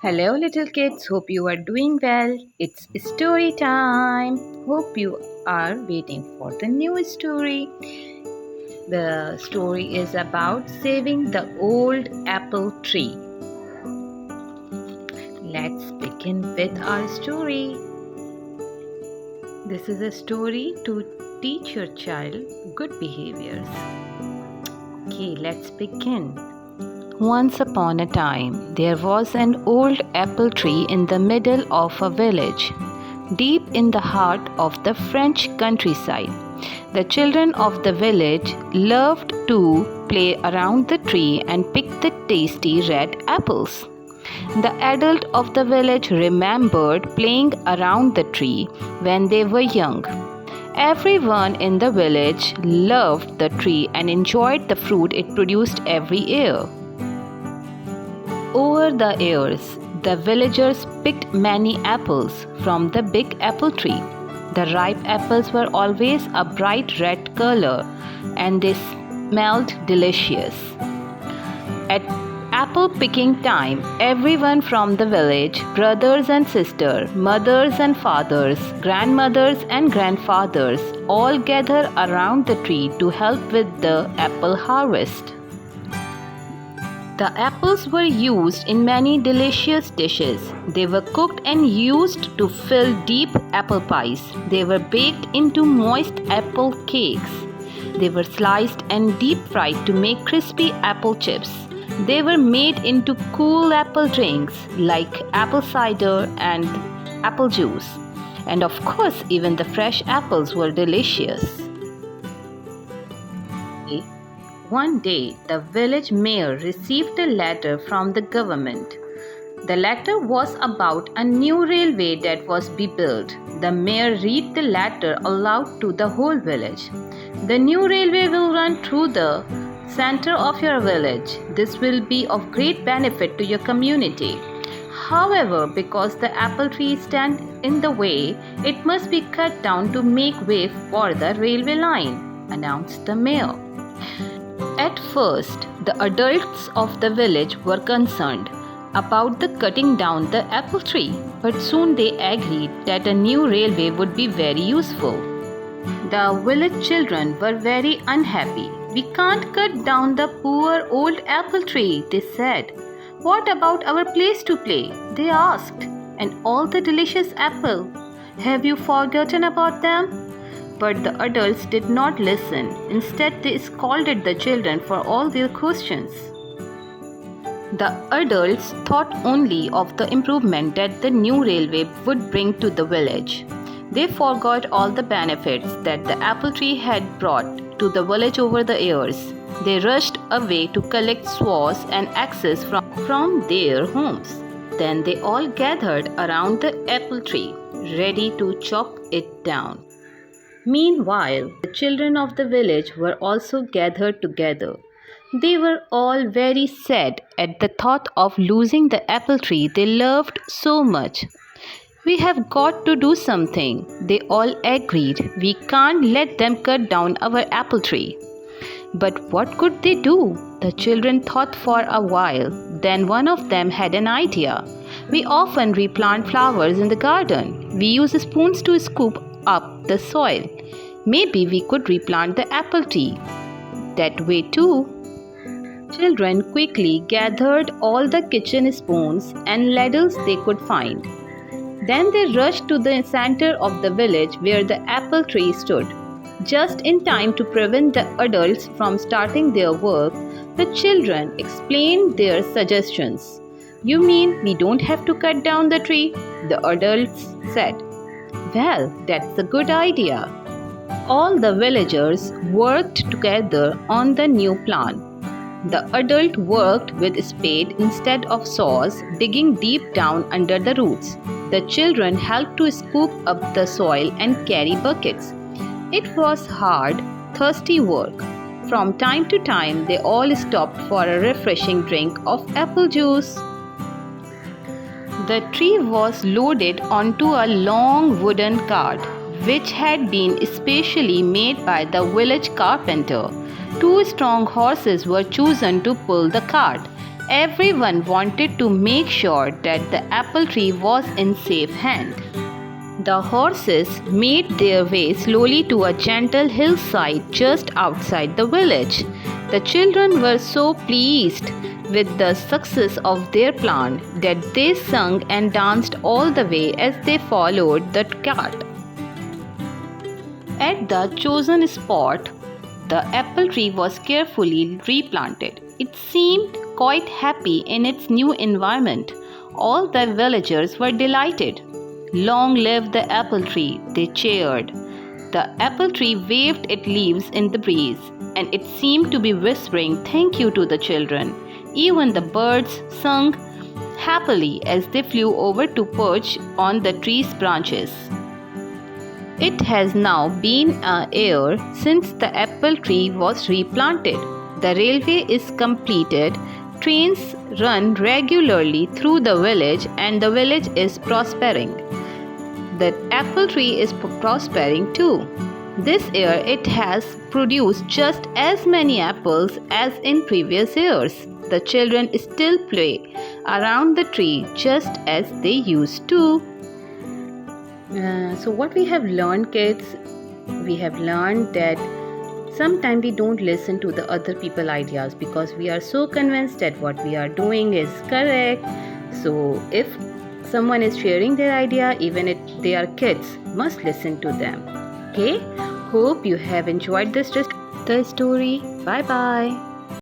Hello, little kids. Hope you are doing well. It's story time. Hope you are waiting for the new story. The story is about saving the old apple tree. Let's begin with our story. This is a story to teach your child good behaviors. Okay, let's begin. Once upon a time, there was an old apple tree in the middle of a village, deep in the heart of the French countryside. The children of the village loved to play around the tree and pick the tasty red apples. The adults of the village remembered playing around the tree when they were young. Everyone in the village loved the tree and enjoyed the fruit it produced every year. Over the years, the villagers picked many apples from the big apple tree. The ripe apples were always a bright red color and they smelled delicious. At apple picking time, everyone from the village, brothers and sisters, mothers and fathers, grandmothers and grandfathers, all gather around the tree to help with the apple harvest. The apples were used in many delicious dishes. They were cooked and used to fill deep apple pies. They were baked into moist apple cakes. They were sliced and deep fried to make crispy apple chips. They were made into cool apple drinks like apple cider and apple juice. And of course, even the fresh apples were delicious. One day, the village mayor received a letter from the government. The letter was about a new railway that was to be built. The mayor read the letter aloud to the whole village. The new railway will run through the center of your village. This will be of great benefit to your community. However, because the apple trees stand in the way, it must be cut down to make way for the railway line, announced the mayor. At first, the adults of the village were concerned about the cutting down the apple tree, but soon they agreed that a new railway would be very useful. The village children were very unhappy. "We can't cut down the poor old apple tree," they said. "What about our place to play?" they asked. "And all the delicious apple. Have you forgotten about them?" But the adults did not listen. Instead, they scolded the children for all their questions. The adults thought only of the improvement that the new railway would bring to the village. They forgot all the benefits that the apple tree had brought to the village over the years. They rushed away to collect swords and axes from their homes. Then they all gathered around the apple tree, ready to chop it down. Meanwhile, the children of the village were also gathered together. They were all very sad at the thought of losing the apple tree they loved so much. "We have got to do something," they all agreed. "We can't let them cut down our apple tree." But what could they do? The children thought for a while. Then one of them had an idea. "We often replant flowers in the garden. We use spoons to scoop up the soil. Maybe we could replant the apple tree that way too." Children quickly gathered all the kitchen spoons and ladles they could find. Then they rushed to the center of the village where the apple tree stood. Just in time to prevent the adults from starting their work, the children explained their suggestions. "You mean we don't have to cut down the tree?" the adults said. "Well, that's a good idea." All the villagers worked together on the new plan. The adult worked with spade instead of saws, digging deep down under the roots. The children helped to scoop up the soil and carry buckets. It was hard, thirsty work. From time to time, they all stopped for a refreshing drink of apple juice. The tree was loaded onto a long wooden cart, which had been specially made by the village carpenter. 2 strong horses were chosen to pull the cart. Everyone wanted to make sure that the apple tree was in safe hand. The horses made their way slowly to a gentle hillside just outside the village. The children were so pleased with the success of their plan that they sang and danced all the way as they followed the cart. At the chosen spot, the apple tree was carefully replanted. It seemed quite happy in its new environment. All the villagers were delighted. "Long live the apple tree," they cheered. The apple tree waved its leaves in the breeze, and it seemed to be whispering thank you to the children. Even the birds sang happily as they flew over to perch on the tree's branches. It has now been a year since the apple tree was replanted. The railway is completed, trains run regularly through the village, and the village is prospering. The apple tree is prospering too. This year it has produced just as many apples as in previous years. The children still play around the tree just as they used to. So what we have learned, kids, we have learned that sometimes we don't listen to the other people's ideas because we are so convinced that what we are doing is correct. So if someone is sharing their idea, even if they are kids, must listen to them. Okay, hope you have enjoyed this story. Bye bye.